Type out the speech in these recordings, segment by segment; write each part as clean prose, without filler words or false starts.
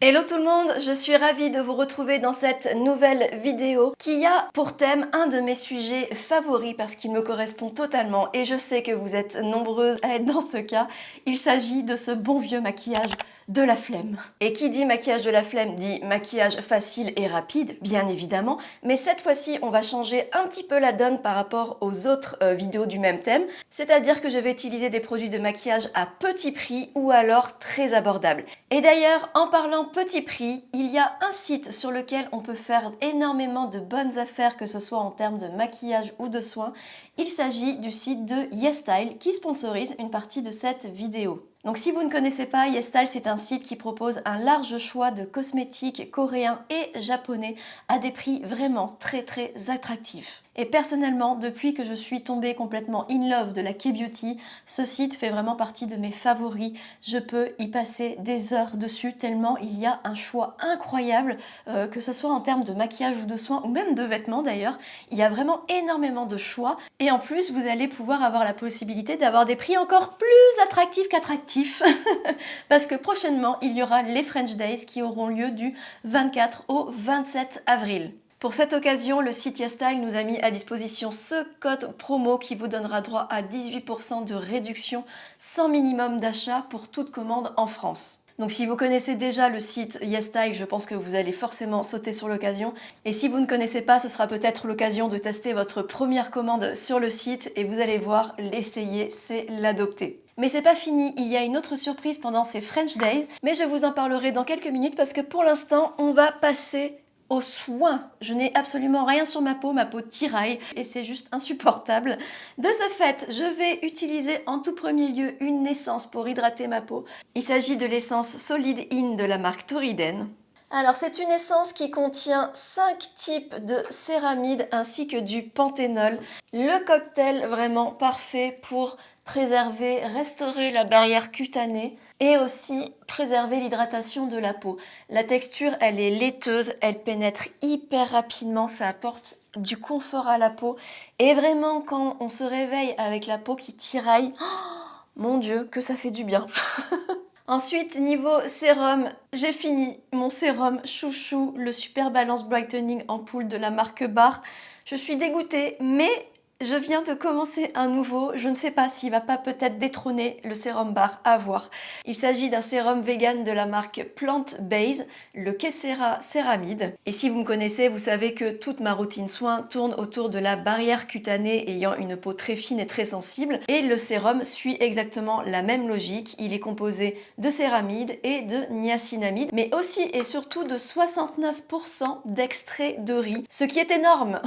Hello tout le monde, je suis ravie de vous retrouver dans cette nouvelle vidéo qui a pour thème un de mes sujets favoris parce qu'il me correspond totalement et je sais que vous êtes nombreuses à être dans ce cas. Il s'agit de ce bon vieux maquillage de la flemme. Et qui dit maquillage de la flemme dit maquillage facile et rapide, bien évidemment, mais cette fois-ci on va changer un petit peu la donne par rapport aux autres vidéos du même thème, c'est-à-dire que je vais utiliser des produits de maquillage à petit prix ou alors très abordables. Et d'ailleurs, en parlant petit prix, il y a un site sur lequel on peut faire énormément de bonnes affaires, que ce soit en termes de maquillage ou de soins. Il s'agit du site de YesStyle qui sponsorise une partie de cette vidéo. Donc si vous ne connaissez pas, YesStyle, c'est un site qui propose un large choix de cosmétiques coréens et japonais à des prix vraiment très attractifs. Et personnellement, depuis que je suis tombée complètement in love de la K-Beauty, ce site fait vraiment partie de mes favoris. Je peux y passer des heures dessus tellement il y a un choix incroyable, que ce soit en termes de maquillage ou de soins ou même de vêtements d'ailleurs. Il y a vraiment énormément de choix et en plus vous allez pouvoir avoir la possibilité d'avoir des prix encore plus attractifs qu'attractifs parce que prochainement il y aura les French Days qui auront lieu du 24 au 27 avril. Pour cette occasion, le site YesStyle nous a mis à disposition ce code promo qui vous donnera droit à 18% de réduction sans minimum d'achat pour toute commande en France. Donc si vous connaissez déjà le site YesStyle, je pense que vous allez forcément sauter sur l'occasion. Et si vous ne connaissez pas, ce sera peut-être l'occasion de tester votre première commande sur le site et vous allez voir, l'essayer, c'est l'adopter. Mais c'est pas fini, il y a une autre surprise pendant ces French Days, mais je vous en parlerai dans quelques minutes parce que pour l'instant, on va passer aux soins. Je n'ai absolument rien sur ma peau tiraille et c'est juste insupportable. De ce fait, je vais utiliser en tout premier lieu une essence pour hydrater ma peau. Il s'agit de l'essence Solid In de la marque Toriden. Alors c'est une essence qui contient 5 types de céramides ainsi que du panthénol. Le cocktail vraiment parfait pour préserver, restaurer la barrière cutanée et aussi préserver l'hydratation de la peau. La texture, elle est laiteuse, elle pénètre hyper rapidement, ça apporte du confort à la peau. Et vraiment, quand on se réveille avec la peau qui tiraille, oh, mon Dieu, que ça fait du bien. Ensuite, niveau sérum, j'ai fini mon sérum chouchou, le Super Balance Brightening en poudre de la marque Barre. Je suis dégoûtée, mais je viens de commencer un nouveau, je ne sais pas s'il va pas peut-être détrôner le sérum Barre, à voir. Il s'agit d'un sérum vegan de la marque Plant Base, le Kessera Céramide. Et si vous me connaissez, vous savez que toute ma routine soin tourne autour de la barrière cutanée ayant une peau très fine et très sensible. Et le sérum suit exactement la même logique. Il est composé de céramide et de niacinamide, mais aussi et surtout de 69% d'extrait de riz, ce qui est énorme.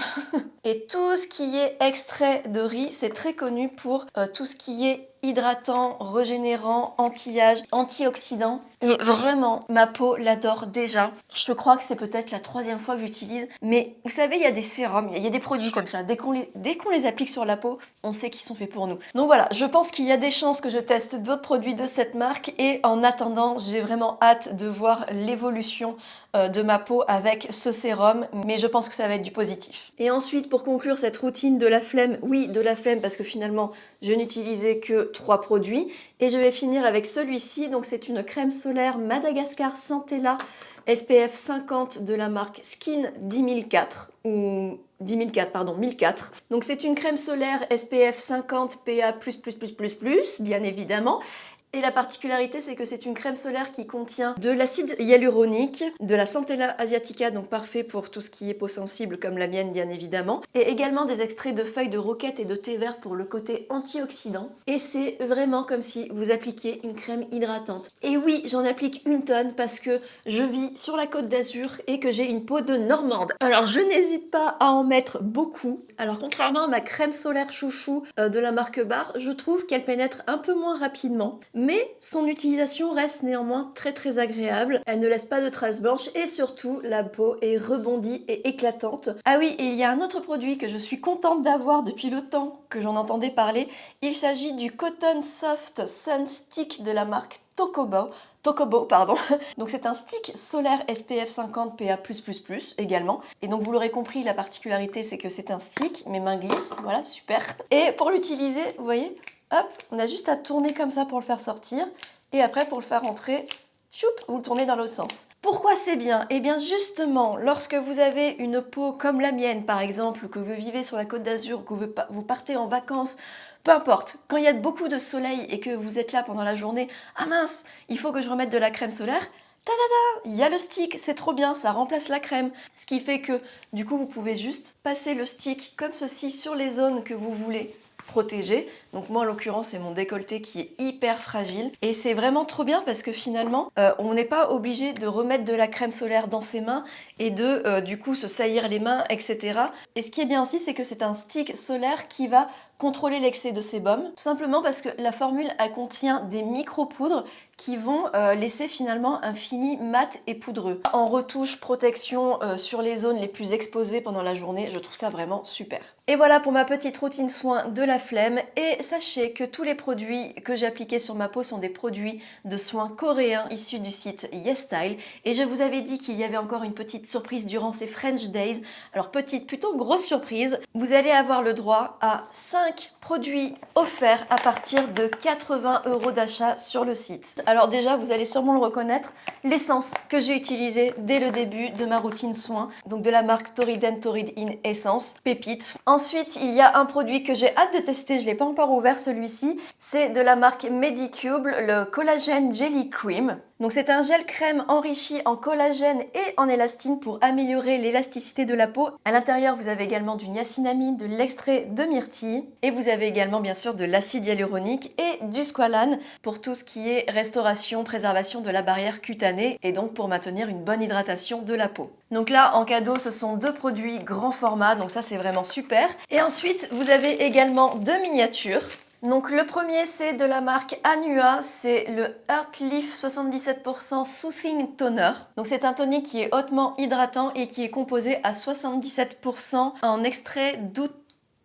Et tout ce qui est extrait de riz, c'est très connu pour tout ce qui est hydratant, régénérant, anti-âge, antioxydant. Et vraiment, ma peau l'adore déjà. Je crois que c'est peut-être la 3e fois que j'utilise. Mais vous savez, il y a des sérums, il y a des produits comme ça. Dès qu'on les applique sur la peau, on sait qu'ils sont faits pour nous. Donc voilà, je pense qu'il y a des chances que je teste d'autres produits de cette marque. Et en attendant, j'ai vraiment hâte de voir l'évolution de ma peau avec ce sérum. Mais je pense que ça va être du positif. Et ensuite, pour conclure cette routine de la flemme, oui, de la flemme, parce que finalement, je n'utilisais que 3 produits. Et je vais finir avec celui-ci. Donc c'est une crème solaire Madagascar Centella SPF 50 de la marque Skin 10004 ou 1004, pardon, 1004. Donc c'est une crème solaire SPF 50 PA+++++, bien évidemment. Et la particularité, c'est que c'est une crème solaire qui contient de l'acide hyaluronique, de la Centella asiatica, donc parfait pour tout ce qui est peau sensible comme la mienne bien évidemment, et également des extraits de feuilles de roquette et de thé vert pour le côté antioxydant. Et c'est vraiment comme si vous appliquiez une crème hydratante. Et oui, j'en applique une tonne parce que je vis sur la Côte d'Azur et que j'ai une peau de Normande. Alors je n'hésite pas à en mettre beaucoup. Alors contrairement à ma crème solaire chouchou de la marque Barre, je trouve qu'elle pénètre un peu moins rapidement. Mais son utilisation reste néanmoins très agréable. Elle ne laisse pas de traces blanches et surtout la peau est rebondie et éclatante. Ah oui, et il y a un autre produit que je suis contente d'avoir depuis le temps que j'en entendais parler. Il s'agit du Cotton Soft Sun Stick de la marque Tokobo, pardon. Donc c'est un stick solaire SPF 50 PA+++ également. Et donc vous l'aurez compris, la particularité c'est que c'est un stick, mes mains glissent, voilà, super. Et pour l'utiliser, vous voyez, hop, on a juste à tourner comme ça pour le faire sortir. Et après, pour le faire entrer, choup, vous le tournez dans l'autre sens. Pourquoi c'est bien? Eh bien justement, lorsque vous avez une peau comme la mienne par exemple, que vous vivez sur la Côte d'Azur, que vous partez en vacances, peu importe, quand il y a beaucoup de soleil et que vous êtes là pendant la journée, ah mince, il faut que je remette de la crème solaire, il y a le stick, c'est trop bien, ça remplace la crème. Ce qui fait que du coup vous pouvez juste passer le stick comme ceci sur les zones que vous voulez protéger. Donc moi en l'occurrence c'est mon décolleté qui est hyper fragile et c'est vraiment trop bien parce que finalement on n'est pas obligé de remettre de la crème solaire dans ses mains et de du coup se salir les mains, etc. Et ce qui est bien aussi c'est que c'est un stick solaire qui va contrôler l'excès de sébum, tout simplement parce que la formule elle contient des micro-poudres qui vont laisser finalement un fini mat et poudreux. En retouche protection sur les zones les plus exposées pendant la journée, je trouve ça vraiment super. Et voilà pour ma petite routine soin de la flemme et sachez que tous les produits que j'ai appliqués sur ma peau sont des produits de soins coréens issus du site YesStyle et je vous avais dit qu'il y avait encore une petite surprise durant ces French Days. Alors petite, plutôt grosse surprise, vous allez avoir le droit à 5 produits offerts à partir de 80 € d'achat sur le site. Alors déjà, vous allez sûrement le reconnaître, l'essence que j'ai utilisée dès le début de ma routine soin, donc de la marque Torrid In Essence, pépite. Ensuite, il y a un produit que j'ai hâte de tester, je ne l'ai pas encore ouvert celui-ci, c'est de la marque Medicube, le Collagen Jelly Cream. Donc c'est un gel crème enrichi en collagène et en élastine pour améliorer l'élasticité de la peau. À l'intérieur, vous avez également du niacinamide, de l'extrait de myrtille et vous avez également bien sûr de l'acide hyaluronique et du squalane pour tout ce qui est restauration, préservation de la barrière cutanée et donc pour maintenir une bonne hydratation de la peau. Donc là, en cadeau, ce sont 2 produits grand format, donc ça c'est vraiment super. Et ensuite, vous avez également 2 miniatures. Donc le premier c'est de la marque Anua, c'est le Heartleaf 77% Soothing Toner. Donc c'est un tonique qui est hautement hydratant et qui est composé à 77% en extrait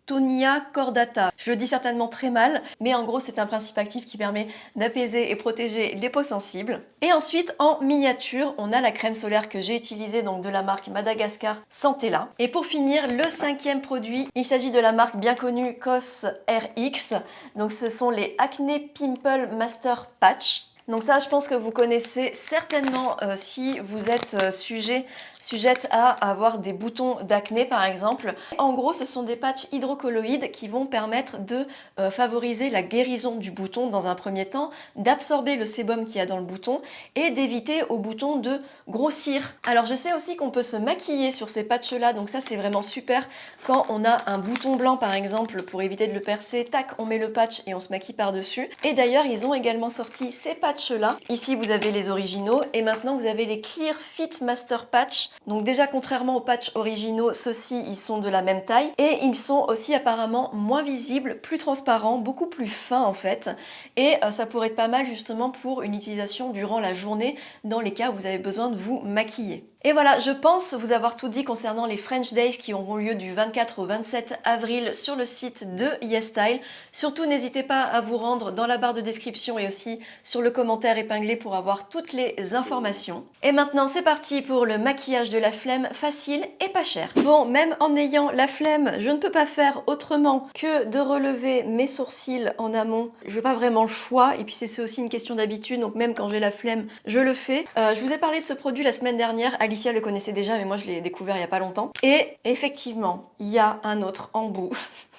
Tonia cordata. Je le dis certainement très mal, mais en gros c'est un principe actif qui permet d'apaiser et protéger les peaux sensibles. Et ensuite en miniature, on a la crème solaire que j'ai utilisée, donc de la marque Madagascar Santella. Et pour finir, le 5e produit, il s'agit de la marque bien connue COS RX. Donc ce sont les Acne Pimple Master Patch. Donc ça, je pense que vous connaissez certainement si vous êtes sujette à avoir des boutons d'acné par exemple. En gros, ce sont des patchs hydrocolloïdes qui vont permettre de favoriser la guérison du bouton dans un premier temps, d'absorber le sébum qu'il y a dans le bouton et d'éviter au bouton de grossir. Alors je sais aussi qu'on peut se maquiller sur ces patchs-là, donc ça c'est vraiment super quand on a un bouton blanc par exemple pour éviter de le percer, tac, on met le patch et on se maquille par-dessus. Et d'ailleurs, ils ont également sorti ces patchs là. Ici vous avez les originaux et maintenant vous avez les Clear Fit Master Patch. Donc déjà contrairement aux patchs originaux, ceux-ci ils sont de la même taille et ils sont aussi apparemment moins visibles, plus transparents, beaucoup plus fins en fait. Et ça pourrait être pas mal justement pour une utilisation durant la journée dans les cas où vous avez besoin de vous maquiller. Et voilà, je pense vous avoir tout dit concernant les French Days qui auront lieu du 24 au 27 avril sur le site de YesStyle. Surtout, n'hésitez pas à vous rendre dans la barre de description et aussi sur le commentaire épinglé pour avoir toutes les informations. Et maintenant, c'est parti pour le maquillage de la flemme facile et pas cher. Bon, même en ayant la flemme, je ne peux pas faire autrement que de relever mes sourcils en amont. Je n'ai pas vraiment le choix et puis c'est aussi une question d'habitude, donc même quand j'ai la flemme, je le fais. Je vous ai parlé de ce produit la semaine dernière. Alicia le connaissait déjà, mais moi je l'ai découvert il n'y a pas longtemps. Et effectivement, il y a un autre embout.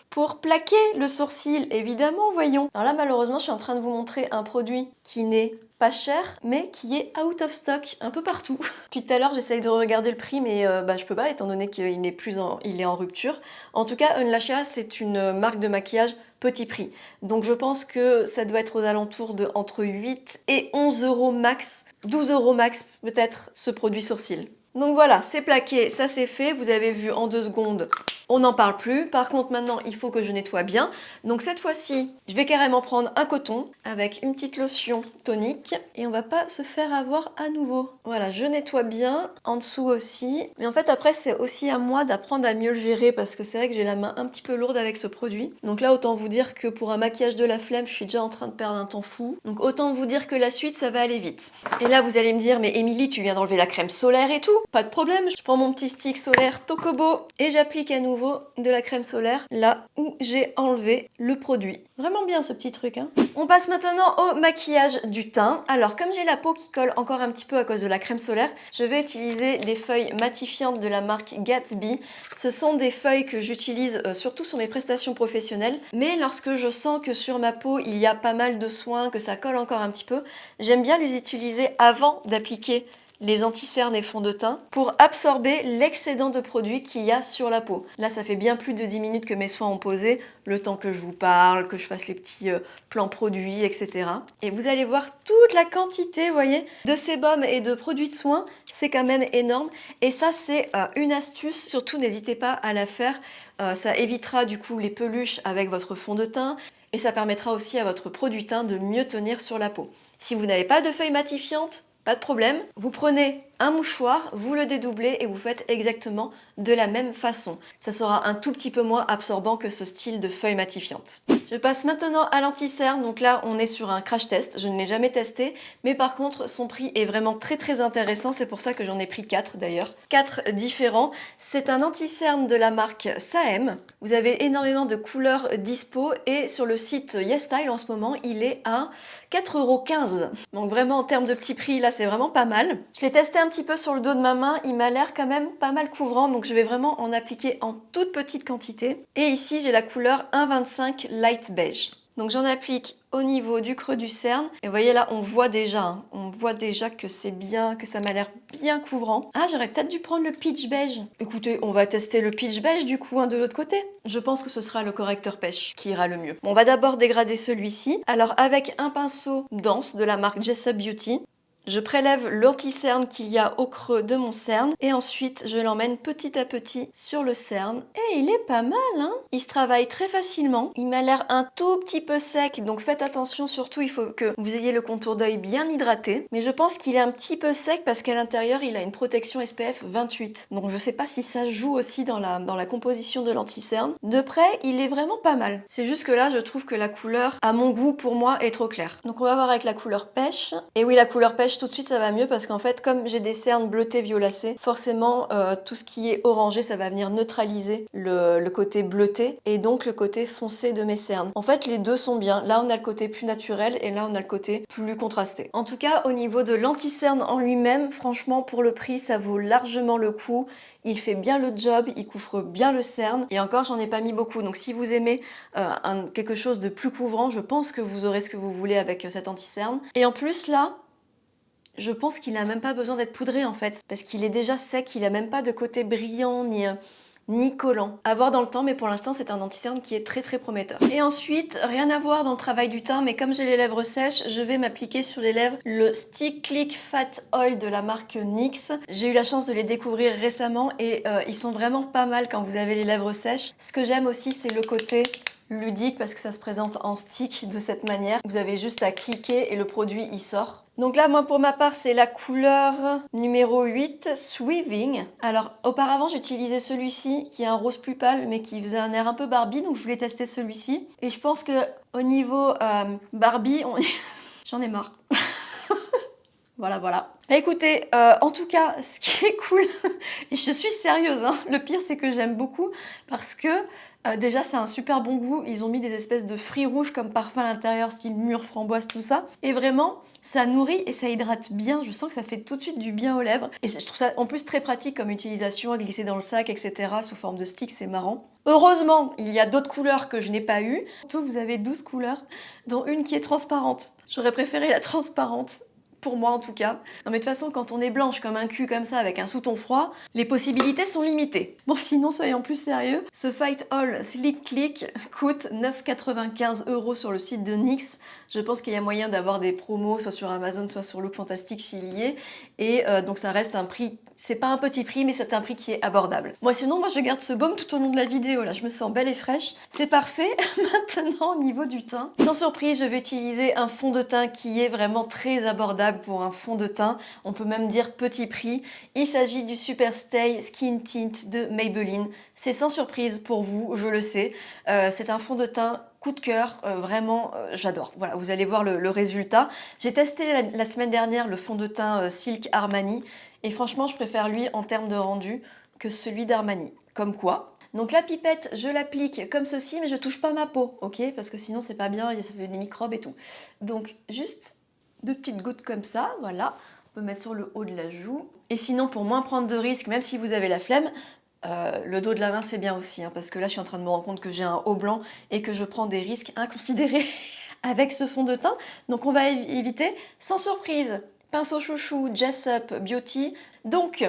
Pour plaquer le sourcil, évidemment, voyons. Alors là, malheureusement, je suis en train de vous montrer un produit qui n'est pas cher, mais qui est out of stock un peu partout. Puis tout à l'heure, j'essaye de regarder le prix, mais je peux pas, étant donné qu'il n'est plus il est en rupture. En tout cas, Unlashea, c'est une marque de maquillage petit prix. Donc je pense que ça doit être aux alentours de entre 8 et 11 € max, 12 € max peut-être ce produit sourcil. Donc voilà, c'est plaqué, ça c'est fait, vous avez vu en 2 secondes, on n'en parle plus. Par contre maintenant, il faut que je nettoie bien. Donc cette fois-ci, je vais carrément prendre un coton avec une petite lotion tonique et on va pas se faire avoir à nouveau. Voilà, je nettoie bien, en dessous aussi. Mais en fait après, c'est aussi à moi d'apprendre à mieux le gérer parce que c'est vrai que j'ai la main un petit peu lourde avec ce produit. Donc là, autant vous dire que pour un maquillage de la flemme, je suis déjà en train de perdre un temps fou. Donc autant vous dire que la suite, ça va aller vite. Et là, vous allez me dire, mais Émilie, tu viens d'enlever la crème solaire et tout? Pas de problème, je prends mon petit stick solaire Tokobo et j'applique à nouveau nouveau de la crème solaire là où j'ai enlevé le produit. Vraiment bien ce petit truc, hein. On passe maintenant au maquillage du teint. Alors comme j'ai la peau qui colle encore un petit peu à cause de la crème solaire, je vais utiliser les feuilles matifiantes de la marque Gatsby. Ce sont des feuilles que j'utilise surtout sur mes prestations professionnelles, mais lorsque je sens que sur ma peau il y a pas mal de soins, que ça colle encore un petit peu, j'aime bien les utiliser avant d'appliquer les anti-cernes et fonds de teint pour absorber l'excédent de produit qu'il y a sur la peau. Là, ça fait bien plus de 10 minutes que mes soins ont posé, le temps que je vous parle, que je fasse les petits plans produits, etc. Et vous allez voir toute la quantité, vous voyez, de sébum et de produits de soins, c'est quand même énorme. Et ça, c'est une astuce, surtout n'hésitez pas à la faire. Ça évitera du coup les peluches avec votre fond de teint et ça permettra aussi à votre produit teint de mieux tenir sur la peau. Si vous n'avez pas de feuilles matifiantes, pas de problème, vous prenez un mouchoir, vous le dédoublez et vous faites exactement de la même façon. Ça sera un tout petit peu moins absorbant que ce style de feuille matifiante. Je passe maintenant à l'anti-cerne. Donc là, on est sur un crash test. Je ne l'ai jamais testé, mais par contre, son prix est vraiment très intéressant. C'est pour ça que j'en ai pris 4 d'ailleurs. 4 différents. C'est un anti-cerne de la marque Saem. Vous avez énormément de couleurs dispo et sur le site YesStyle en ce moment, il est à 4,15 €. Donc vraiment en termes de petit prix, là, c'est vraiment pas mal. Je l'ai testé un petit peu sur le dos de ma main. Il m'a l'air quand même pas mal couvrant, donc je vais vraiment en appliquer en toute petite quantité. Et ici, j'ai la couleur 1,25 Light Beige. Donc j'en applique au niveau du creux du cerne. Et vous voyez là, on voit déjà, on voit déjà que c'est bien, que ça m'a l'air bien couvrant. Ah, j'aurais peut-être dû prendre le peach beige. Écoutez, on va tester le peach beige du coup, de l'autre côté. Je pense que ce sera le correcteur pêche qui ira le mieux. Bon, on va d'abord dégrader celui-ci. Alors avec un pinceau dense de la marque Jessup Beauty, je prélève l'anti-cerne qu'il y a au creux de mon cerne et ensuite je l'emmène petit à petit sur le cerne. Et il est pas mal, hein? Il se travaille très facilement. Il m'a l'air un tout petit peu sec, donc faites attention surtout, il faut que vous ayez le contour d'œil bien hydraté. Mais je pense qu'il est un petit peu sec parce qu'à l'intérieur, il a une protection SPF 28. Donc je sais pas si ça joue aussi dans la composition de l'anti-cerne. De près, il est vraiment pas mal. C'est juste que là, je trouve que la couleur, à mon goût, pour moi, est trop claire. Donc on va voir avec la couleur pêche. Et oui, la couleur pêche, tout de suite ça va mieux parce qu'en fait comme j'ai des cernes bleutées violacées, forcément tout ce qui est orangé ça va venir neutraliser le côté bleuté et donc le côté foncé de mes cernes. En fait les deux sont bien, là on a le côté plus naturel et là on a le côté plus contrasté. En tout cas au niveau de l'anti-cerne en lui-même, franchement pour le prix ça vaut largement le coup. Il fait bien le job, il couvre bien le cerne et encore j'en ai pas mis beaucoup, donc si vous aimez quelque chose de plus couvrant, je pense que vous aurez ce que vous voulez avec cet anti-cerne. Et en plus là, je pense qu'il n'a même pas besoin d'être poudré en fait, parce qu'il est déjà sec, il n'a même pas de côté brillant ni collant. À voir dans le temps, mais pour l'instant c'est un anti-cerne qui est très prometteur. Et ensuite, rien à voir dans le travail du teint, mais comme j'ai les lèvres sèches, je vais m'appliquer sur les lèvres le Stick Click Fat Oil de la marque NYX. J'ai eu la chance de les découvrir récemment et ils sont vraiment pas mal quand vous avez les lèvres sèches. Ce que j'aime aussi, c'est le côté ludique parce que ça se présente en stick de cette manière. Vous avez juste à cliquer et le produit il sort. Donc là, moi pour ma part, c'est la couleur numéro 8, Sweaving. Alors auparavant, j'utilisais celui-ci qui est un rose plus pâle mais qui faisait un air un peu Barbie, donc je voulais tester celui-ci. Et je pense que au niveau Barbie, j'en ai marre. Voilà. Bah, écoutez, en tout cas, ce qui est cool, et je suis sérieuse, hein, le pire c'est que j'aime beaucoup parce que déjà c'est un super bon goût, ils ont mis des espèces de fruits rouges comme parfum à l'intérieur, style mûre, framboise, tout ça. Et vraiment, ça nourrit et ça hydrate bien, je sens que ça fait tout de suite du bien aux lèvres. Et je trouve ça en plus très pratique comme utilisation, à glisser dans le sac, etc. sous forme de stick, c'est marrant. Heureusement, il y a d'autres couleurs que je n'ai pas eues. Surtout, vous avez 12 couleurs, dont une qui est transparente. J'aurais préféré la transparente. Pour moi en tout cas. Non mais de toute façon quand on est blanche comme un cul comme ça avec un sous-ton froid, les possibilités sont limitées. Bon sinon soyons plus sérieux, ce Fight All Slick Click coûte 9,95 € sur le site de NYX. Je pense qu'il y a moyen d'avoir des promos soit sur Amazon soit sur Look Fantastic s'il y est. Et donc ça reste un prix, c'est pas un petit prix mais c'est un prix qui est abordable. Moi je garde ce baume tout au long de la vidéo là, je me sens belle et fraîche. C'est parfait. Maintenant au niveau du teint, sans surprise je vais utiliser un fond de teint qui est vraiment très abordable pour un fond de teint, on peut même dire petit prix. Il s'agit du Super Stay Skin Tint de Maybelline. C'est sans surprise pour vous, je le sais. C'est un fond de teint coup de cœur, vraiment j'adore. Voilà, vous allez voir le résultat. J'ai testé la semaine dernière le fond de teint Silk Armani et franchement je préfère lui en termes de rendu que celui d'Armani. Comme quoi. Donc la pipette, je l'applique comme ceci, mais je touche pas ma peau, ok? Parce que sinon c'est pas bien, ça fait des microbes et tout. Donc juste 2 petites gouttes comme ça, voilà. On peut mettre sur le haut de la joue. Et sinon, pour moins prendre de risques, même si vous avez la flemme, le dos de la main c'est bien aussi, hein, parce que là je suis en train de me rendre compte que j'ai un haut blanc et que je prends des risques inconsidérés avec ce fond de teint. Donc on va éviter, sans surprise, pinceau chouchou Jessup Beauty. Donc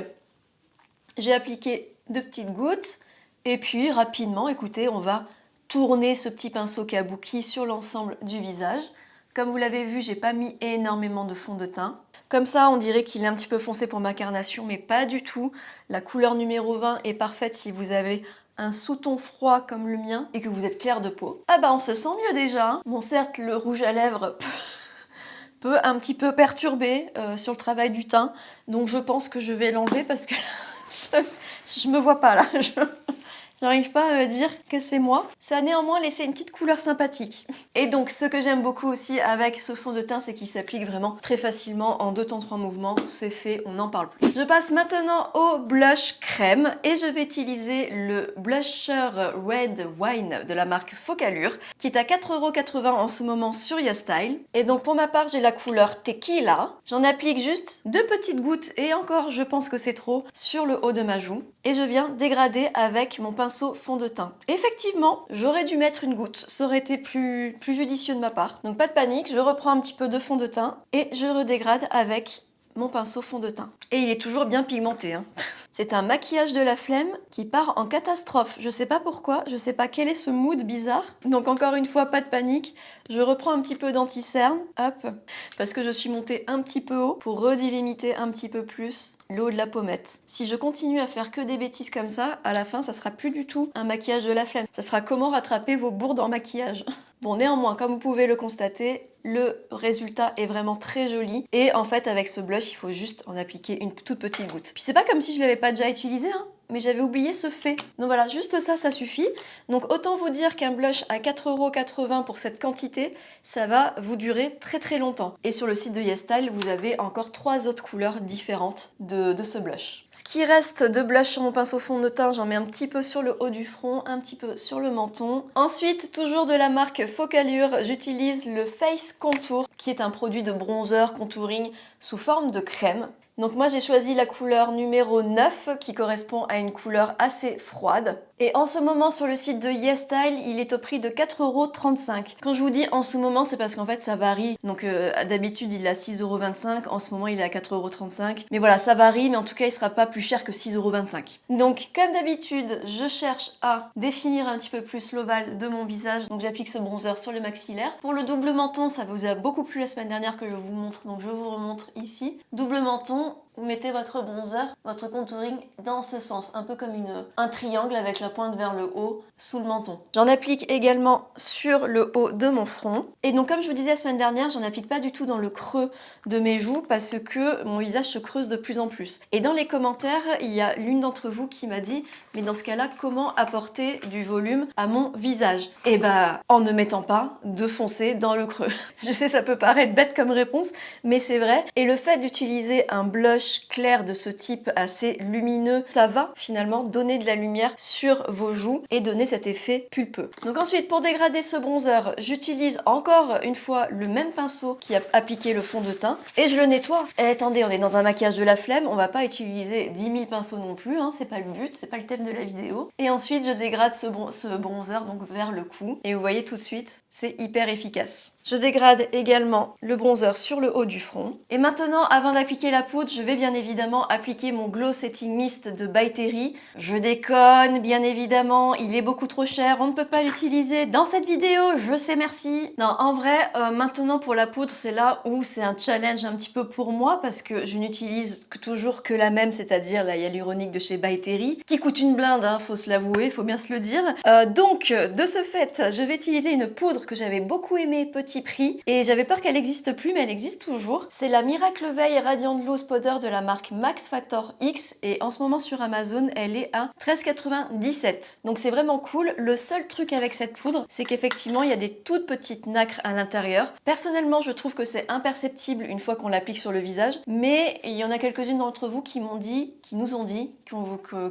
j'ai appliqué 2 petites gouttes et puis rapidement, écoutez, on va tourner ce petit pinceau kabuki sur l'ensemble du visage. Comme vous l'avez vu, j'ai pas mis énormément de fond de teint. Comme ça, on dirait qu'il est un petit peu foncé pour ma carnation, mais pas du tout. La couleur numéro 20 est parfaite si vous avez un sous-ton froid comme le mien et que vous êtes clair de peau. Ah bah on se sent mieux déjà, hein. Bon certes, le rouge à lèvres peut un petit peu perturber sur le travail du teint, donc je pense que je vais l'enlever parce que je me vois pas là. J'arrive pas à me dire que c'est moi. Ça a néanmoins laissé une petite couleur sympathique. Et donc, ce que j'aime beaucoup aussi avec ce fond de teint, c'est qu'il s'applique vraiment très facilement en 2 temps 3 mouvements. C'est fait, on n'en parle plus. Je passe maintenant au blush crème et je vais utiliser le blusher Red Wine de la marque Focallure qui est à 4,80 € en ce moment sur YesStyle. Et donc, pour ma part, j'ai la couleur Tequila. J'en applique juste 2 petites gouttes et encore, je pense que c'est trop, sur le haut de ma joue. Et je viens dégrader avec mon pinceau fond de teint. Effectivement, j'aurais dû mettre une goutte, ça aurait été plus judicieux de ma part. Donc pas de panique, je reprends un petit peu de fond de teint et je redégrade avec mon pinceau fond de teint. Et il est toujours bien pigmenté, hein. C'est un maquillage de la flemme qui part en catastrophe. Je sais pas pourquoi, je sais pas quel est ce mood bizarre. Donc encore une fois, pas de panique. Je reprends un petit peu d'anti-cerne, hop, parce que je suis montée un petit peu haut pour redélimiter un petit peu plus le haut de la pommette. Si je continue à faire que des bêtises comme ça, à la fin, ça sera plus du tout un maquillage de la flemme. Ça sera comment rattraper vos bourdes en maquillage. Bon, néanmoins, comme vous pouvez le constater, le résultat est vraiment très joli. Et en fait, avec ce blush, il faut juste en appliquer une toute petite goutte. Puis c'est pas comme si je l'avais pas déjà utilisé, hein, mais j'avais oublié ce fait. Donc voilà, juste ça, ça suffit. Donc autant vous dire qu'un blush à 4,80 € pour cette quantité, ça va vous durer très très longtemps. Et sur le site de YesStyle, vous avez encore 3 autres couleurs différentes de ce blush. Ce qui reste de blush sur mon pinceau fond de teint, j'en mets un petit peu sur le haut du front, un petit peu sur le menton. Ensuite, toujours de la marque Focallure, j'utilise le Face Contour, qui est un produit de bronzer contouring sous forme de crème. Donc moi j'ai choisi la couleur numéro 9 qui correspond à une couleur assez froide. Et en ce moment sur le site de YesStyle, il est au prix de 4,35 €. Quand je vous dis en ce moment, c'est parce qu'en fait ça varie. Donc d'habitude il est à 6,25 €, en ce moment il est à 4,35 €. Mais voilà, ça varie, mais en tout cas il sera pas plus cher que 6,25 €. Donc comme d'habitude, je cherche à définir un petit peu plus l'ovale de mon visage. Donc j'applique ce bronzer sur le maxillaire. Pour le double menton, ça vous a beaucoup plu la semaine dernière que je vous montre, donc je vous remontre ici. Double menton, vous mettez votre bronzer, votre contouring dans ce sens, un peu comme un triangle avec la pointe vers le haut sous le menton. J'en applique également sur le haut de mon front. Et donc comme je vous disais la semaine dernière, j'en applique pas du tout dans le creux de mes joues parce que mon visage se creuse de plus en plus. Et dans les commentaires, il y a l'une d'entre vous qui m'a dit « Mais dans ce cas-là, comment apporter du volume à mon visage ?» Et bah, en ne mettant pas de foncé dans le creux. Je sais, ça peut paraître bête comme réponse, mais c'est vrai. Et le fait d'utiliser un blush clair de ce type assez lumineux, ça va finalement donner de la lumière sur vos joues et donner cet effet pulpeux. Donc ensuite, pour dégrader ce bronzer, j'utilise encore une fois le même pinceau qui a appliqué le fond de teint et je le nettoie. Et attendez, on est dans un maquillage de la flemme, on va pas utiliser 10 000 pinceaux non plus, hein, c'est pas le but, c'est pas le thème de la vidéo. Et ensuite, je dégrade ce bronzer donc vers le cou et vous voyez tout de suite, c'est hyper efficace. Je dégrade également le bronzer sur le haut du front. Et maintenant, avant d'appliquer la poudre, je vais bien évidemment appliquer mon Glow Setting Mist de By Terry. Je déconne, bien évidemment, il est beaucoup trop cher, on ne peut pas l'utiliser dans cette vidéo, je sais merci. Non, en vrai, maintenant pour la poudre, c'est là où c'est un challenge un petit peu pour moi parce que je n'utilise toujours que la même, c'est-à-dire la hyaluronique de chez By Terry, qui coûte une blinde, hein, faut se l'avouer, faut bien se le dire. Donc, de ce fait, je vais utiliser une poudre que j'avais beaucoup aimée petit prix et j'avais peur qu'elle n'existe plus, mais elle existe toujours. C'est la Miracle Veil Radiant Glow Powder couleur de la marque Max Factor X et en ce moment sur Amazon, elle est à 13,97 €. Donc c'est vraiment cool. Le seul truc avec cette poudre, c'est qu'effectivement, il y a des toutes petites nacres à l'intérieur. Personnellement, je trouve que c'est imperceptible une fois qu'on l'applique sur le visage, mais il y en a quelques-unes d'entre vous qui nous ont dit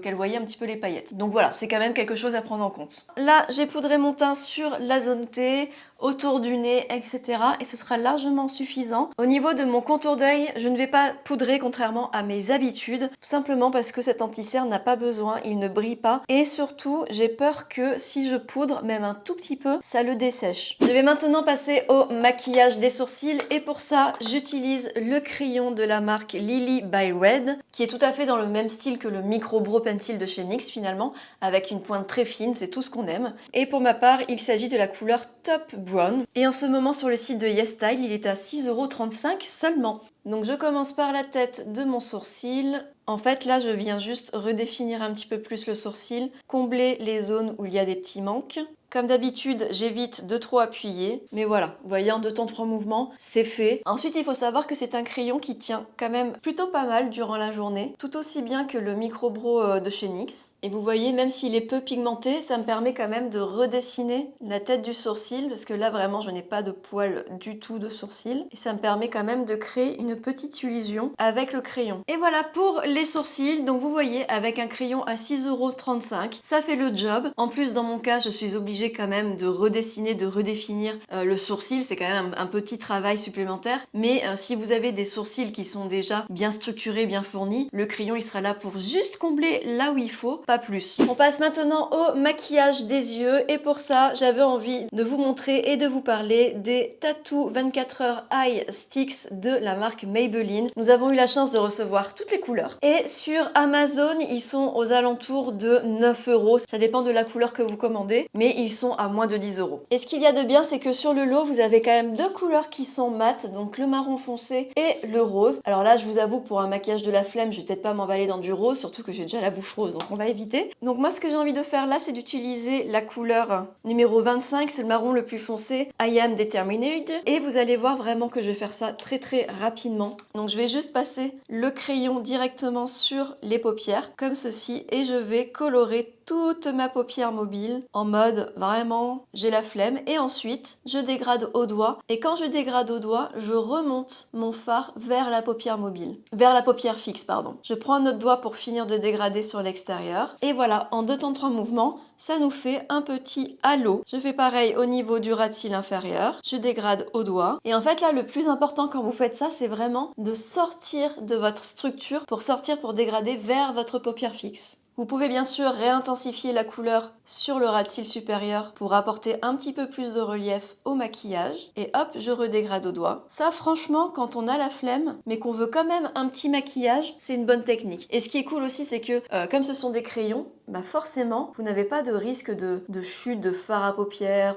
qu'elles voyaient un petit peu les paillettes. Donc voilà, c'est quand même quelque chose à prendre en compte. Là, j'ai poudré mon teint sur la zone T, autour du nez, etc. Et ce sera largement suffisant. Au niveau de mon contour d'œil, je ne vais pas poudrer contrairement à mes habitudes, tout simplement parce que cet anti-cerne n'a pas besoin, il ne brille pas. Et surtout, j'ai peur que si je poudre, même un tout petit peu, ça le dessèche. Je vais maintenant passer au maquillage des sourcils et pour ça, j'utilise le crayon de la marque Lily by Red, qui est tout à fait dans le même style que le Micro Brow Pencil de chez NYX finalement, avec une pointe très fine, c'est tout ce qu'on aime. Et pour ma part, il s'agit de la couleur Top Brown. Et en ce moment sur le site de YesStyle, il est à 6,35 € seulement. Donc je commence par la tête de mon sourcil. En fait là je viens juste redéfinir un petit peu plus le sourcil, combler les zones où il y a des petits manques. Comme d'habitude, j'évite de trop appuyer, mais voilà, vous voyez, en 2 temps 3 mouvements, c'est fait. Ensuite, il faut savoir que c'est un crayon qui tient quand même plutôt pas mal durant la journée, tout aussi bien que le Micro Brow de chez NYX. Et vous voyez, même s'il est peu pigmenté, ça me permet quand même de redessiner la tête du sourcil, parce que là, vraiment, je n'ai pas de poils du tout de sourcil. Et ça me permet quand même de créer une petite illusion avec le crayon. Et voilà pour les sourcils. Donc vous voyez, avec un crayon à 6,35 €, ça fait le job. En plus, dans mon cas, je suis obligée quand même de redessiner, de redéfinir le sourcil, c'est quand même un petit travail supplémentaire, mais si vous avez des sourcils qui sont déjà bien structurés, bien fournis, le crayon il sera là pour juste combler là où il faut, pas plus. On passe maintenant au maquillage des yeux et pour ça j'avais envie de vous montrer et de vous parler des Tattoo 24 Heures Eye Sticks de la marque Maybelline. Nous avons eu la chance de recevoir toutes les couleurs et sur Amazon ils sont aux alentours de 9 €, ça dépend de la couleur que vous commandez, mais ils sont à moins de 10 €. Et ce qu'il y a de bien, c'est que sur le lot, vous avez quand même 2 couleurs qui sont mates, donc le marron foncé et le rose. Alors là, je vous avoue, pour un maquillage de la flemme, je vais peut-être pas m'emballer dans du rose, surtout que j'ai déjà la bouche rose, donc on va éviter. Donc moi, ce que j'ai envie de faire là, c'est d'utiliser la couleur numéro 25, c'est le marron le plus foncé, I Am Determined. Et vous allez voir vraiment que je vais faire ça très très rapidement. Donc je vais juste passer le crayon directement sur les paupières, comme ceci, et je vais colorer toute ma paupière mobile en mode vraiment j'ai la flemme et ensuite je dégrade au doigt et quand je dégrade au doigt je remonte mon fard vers la paupière mobile, vers la paupière fixe pardon. Je prends un autre doigt pour finir de dégrader sur l'extérieur et voilà, en 2 temps 3 mouvements ça nous fait un petit halo. Je fais pareil au niveau du ras de cils inférieur, je dégrade au doigt et en fait là le plus important quand vous faites ça c'est vraiment de sortir de votre structure pour dégrader vers votre paupière fixe. Vous pouvez bien sûr réintensifier la couleur sur le ras de cils supérieur pour apporter un petit peu plus de relief au maquillage. Et hop, je redégrade au doigt. Ça, franchement, quand on a la flemme, mais qu'on veut quand même un petit maquillage, c'est une bonne technique. Et ce qui est cool aussi, c'est que comme ce sont des crayons, bah forcément, vous n'avez pas de risque de chute de fard à paupières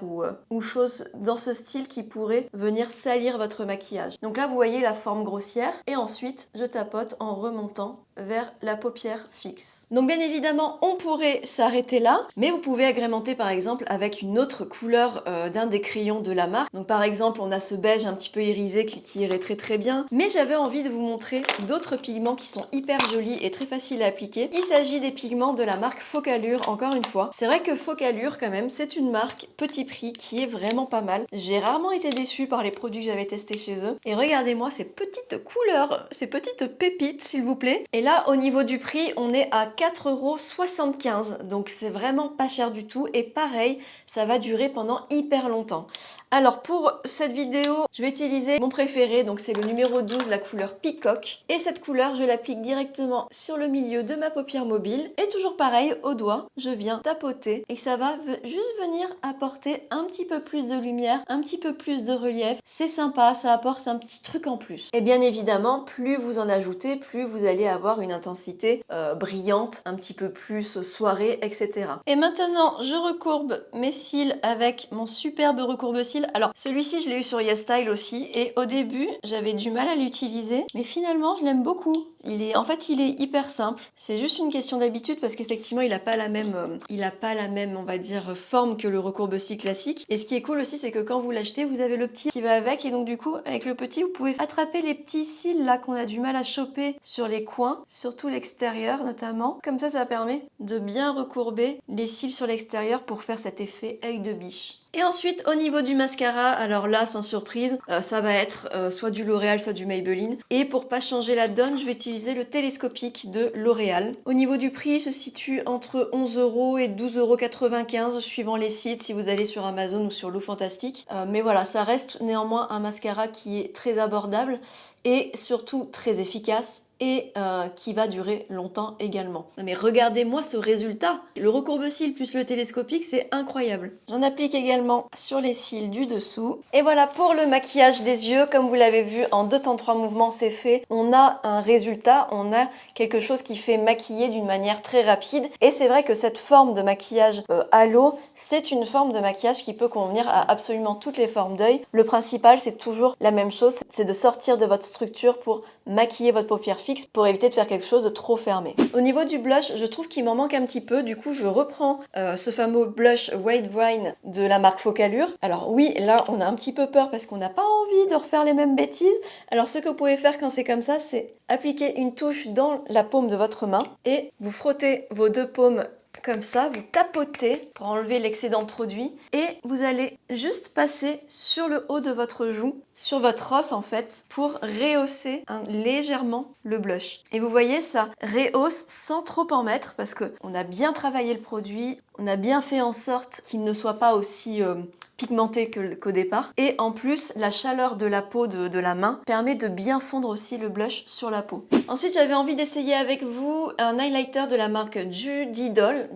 ou choses dans ce style qui pourraient venir salir votre maquillage. Donc là, vous voyez la forme grossière. Et ensuite, je tapote en remontant vers la paupière fixe. Donc bien évidemment, on pourrait s'arrêter là, mais vous pouvez agrémenter par exemple avec une autre couleur d'un des crayons de la marque. Donc par exemple, on a ce beige un petit peu irisé qui irait très très bien, mais j'avais envie de vous montrer d'autres pigments qui sont hyper jolis et très faciles à appliquer. Il s'agit des pigments de la marque Focallure, encore une fois. C'est vrai que Focallure quand même, c'est une marque petit prix qui est vraiment pas mal. J'ai rarement été déçue par les produits que j'avais testés chez eux. Et regardez-moi ces petites couleurs, ces petites pépites s'il vous plaît. Et là, au niveau du prix, on est à 4,75 €. Donc c'est vraiment pas cher du tout. Et pareil, ça va durer pendant hyper longtemps. Alors pour cette vidéo, je vais utiliser mon préféré, donc c'est le numéro 12, la couleur Peacock. Et cette couleur, je l'applique directement sur le milieu de ma paupière mobile. Et toujours pareil, au doigt, je viens tapoter et ça va juste venir apporter un petit peu plus de lumière, un petit peu plus de relief. C'est sympa, ça apporte un petit truc en plus. Et bien évidemment, plus vous en ajoutez, plus vous allez avoir une intensité brillante, un petit peu plus soirée, etc. Et maintenant, je recourbe mes cils avec mon superbe recourbe-cils. cils. Alors celui-ci je l'ai eu sur YesStyle aussi et au début j'avais du mal à l'utiliser mais finalement je l'aime beaucoup. En fait il est hyper simple. C'est juste une question d'habitude parce qu'effectivement il a pas la même on va dire forme que le recourbe-cils classique. Et ce qui est cool aussi c'est que quand vous l'achetez vous avez le petit qui va avec et donc du coup avec le petit vous pouvez attraper les petits cils là qu'on a du mal à choper sur les coins, surtout l'extérieur notamment. Comme ça permet de bien recourber les cils sur l'extérieur pour faire cet effet œil de biche. Et ensuite au niveau du mascara, alors là sans surprise, ça va être soit du L'Oréal soit du Maybelline. Et pour pas changer la donne, je vais utiliser le télescopique de L'Oréal. Au niveau du prix, il se situe entre 11 € et 12,95 € suivant les sites si vous allez sur Amazon ou sur Lookfantastic. Mais voilà, ça reste néanmoins un mascara qui est très abordable et surtout très efficace et qui va durer longtemps également. Mais regardez-moi ce résultat. Le recourbe-cils plus le télescopique, c'est incroyable. J'en applique également sur les cils du dessous. Et voilà pour le maquillage des yeux. Comme vous l'avez vu, en 2 temps 3 mouvements, c'est fait. On a un résultat, on a quelque chose qui fait maquiller d'une manière très rapide. Et c'est vrai que cette forme de maquillage à l'eau, c'est une forme de maquillage qui peut convenir à absolument toutes les formes d'œil. Le principal, c'est toujours la même chose, c'est de sortir de votre structure pour maquiller votre paupière fixe pour éviter de faire quelque chose de trop fermé. Au niveau du blush, je trouve qu'il m'en manque un petit peu. Du coup, je reprends ce fameux blush White Wine de la marque Focallure. Alors oui, là, on a un petit peu peur parce qu'on n'a pas envie de refaire les mêmes bêtises. Alors ce que vous pouvez faire quand c'est comme ça, c'est appliquer une touche dans la paume de votre main et vous frottez vos 2 paumes comme ça, vous tapotez pour enlever l'excédent produit et vous allez juste passer sur le haut de votre joue, sur votre os en fait, pour rehausser légèrement le blush. Et vous voyez, ça rehausse sans trop en mettre parce qu'on a bien travaillé le produit, on a bien fait en sorte qu'il ne soit pas aussi pigmenté qu'au départ. Et en plus, la chaleur de la peau de la main permet de bien fondre aussi le blush sur la peau. Ensuite, j'avais envie d'essayer avec vous un highlighter de la marque Judy Doll.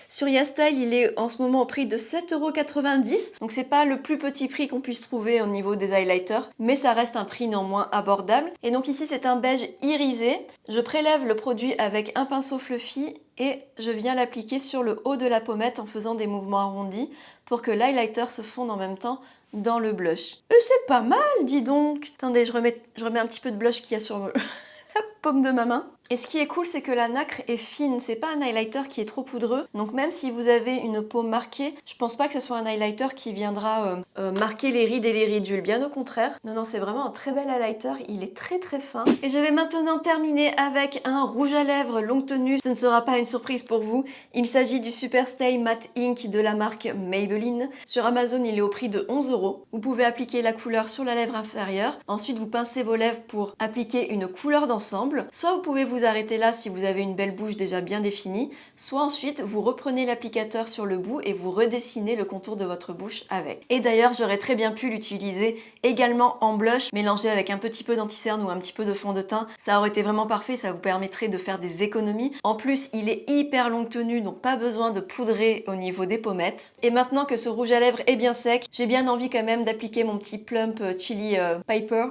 Sur YesStyle, il est en ce moment au prix de 7,90 €. Donc c'est pas le plus petit prix qu'on puisse trouver au niveau des highlighters, mais ça reste un prix néanmoins abordable. Et donc ici, c'est un beige irisé. Je prélève le produit avec un pinceau fluffy et je viens l'appliquer sur le haut de la pommette en faisant des mouvements arrondis pour que l'highlighter se fonde en même temps dans le blush. Et c'est pas mal, dis donc! Attendez, je remets un petit peu de blush qu'il y a sur la paume de ma main. Et ce qui est cool, c'est que la nacre est fine, c'est pas un highlighter qui est trop poudreux. Donc même si vous avez une peau marquée, je pense pas que ce soit un highlighter qui viendra marquer les rides et les ridules. Bien au contraire. Non, c'est vraiment un très bel highlighter, il est très très fin. Et je vais maintenant terminer avec un rouge à lèvres longue tenue. Ce ne sera pas une surprise pour vous. Il s'agit du Superstay Matte Ink de la marque Maybelline. Sur Amazon, il est au prix de 11 €. Vous pouvez appliquer la couleur sur la lèvre inférieure. Ensuite, vous pincez vos lèvres pour appliquer une couleur d'ensemble. Soit vous pouvez vous arrêter là si vous avez une belle bouche déjà bien définie, soit ensuite vous reprenez l'applicateur sur le bout et vous redessinez le contour de votre bouche avec. Et d'ailleurs, j'aurais très bien pu l'utiliser également en blush, mélangé avec un petit peu d'anti-cerne ou un petit peu de fond de teint. Ça aurait été vraiment parfait, ça vous permettrait de faire des économies. En plus, il est hyper longue tenue, donc pas besoin de poudrer au niveau des pommettes. Et maintenant que ce rouge à lèvres est bien sec, j'ai bien envie quand même d'appliquer mon petit plump chili Piper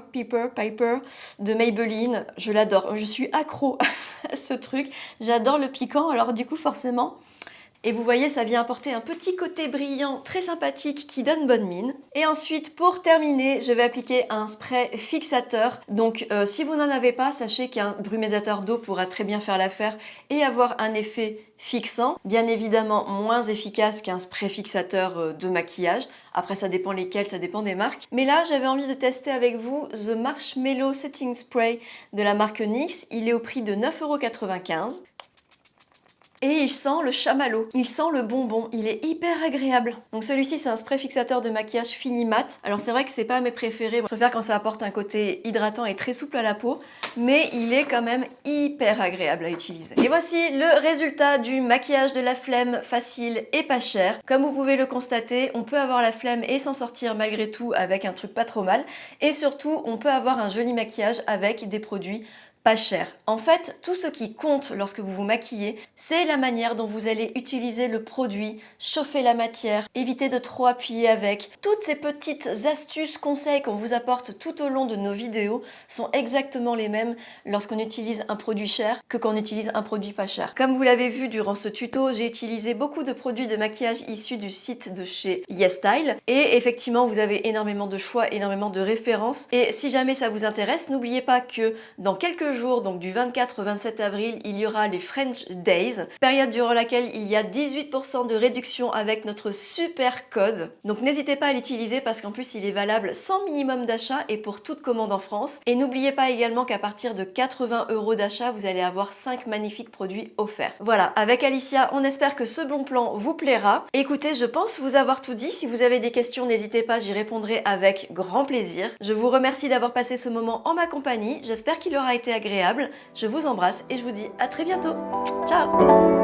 de Maybelline. Je l'adore, je suis accro à ce truc. J'adore le piquant, alors du coup forcément. Et vous voyez, ça vient apporter un petit côté brillant très sympathique qui donne bonne mine. Et ensuite, pour terminer, je vais appliquer un spray fixateur. Donc si vous n'en avez pas, sachez qu'un brumisateur d'eau pourra très bien faire l'affaire et avoir un effet fixant, bien évidemment moins efficace qu'un spray fixateur de maquillage. Après, ça dépend lesquels, ça dépend des marques. Mais là, j'avais envie de tester avec vous The Marshmallow Setting Spray de la marque NYX. Il est au prix de 9,95 €. Et il sent le chamallow, il sent le bonbon, il est hyper agréable. Donc celui-ci, c'est un spray fixateur de maquillage fini mat. Alors c'est vrai que c'est pas mes préférés, je préfère quand ça apporte un côté hydratant et très souple à la peau, mais il est quand même hyper agréable à utiliser. Et voici le résultat du maquillage de la flemme facile et pas cher. Comme vous pouvez le constater, on peut avoir la flemme et s'en sortir malgré tout avec un truc pas trop mal. Et surtout, on peut avoir un joli maquillage avec des produits pas cher. En fait, tout ce qui compte lorsque vous vous maquillez, c'est la manière dont vous allez utiliser le produit, chauffer la matière, éviter de trop appuyer avec. Toutes ces petites astuces, conseils qu'on vous apporte tout au long de nos vidéos sont exactement les mêmes lorsqu'on utilise un produit cher que quand on utilise un produit pas cher. Comme vous l'avez vu durant ce tuto, j'ai utilisé beaucoup de produits de maquillage issus du site de chez YesStyle et effectivement vous avez énormément de choix, énormément de références et si jamais ça vous intéresse, n'oubliez pas que dans quelques jours, donc du 24 au 27 avril, il y aura les French Days, période durant laquelle il y a 18% de réduction avec notre super code. Donc n'hésitez pas à l'utiliser parce qu'en plus il est valable sans minimum d'achat et pour toute commande en France. Et n'oubliez pas également qu'à partir de 80 € d'achat, vous allez avoir 5 magnifiques produits offerts. Voilà, avec Alicia, on espère que ce bon plan vous plaira. Écoutez, je pense vous avoir tout dit. Si vous avez des questions, n'hésitez pas, j'y répondrai avec grand plaisir. Je vous remercie d'avoir passé ce moment en ma compagnie. J'espère qu'il aura été agréable. Je vous embrasse et je vous dis à très bientôt. Ciao!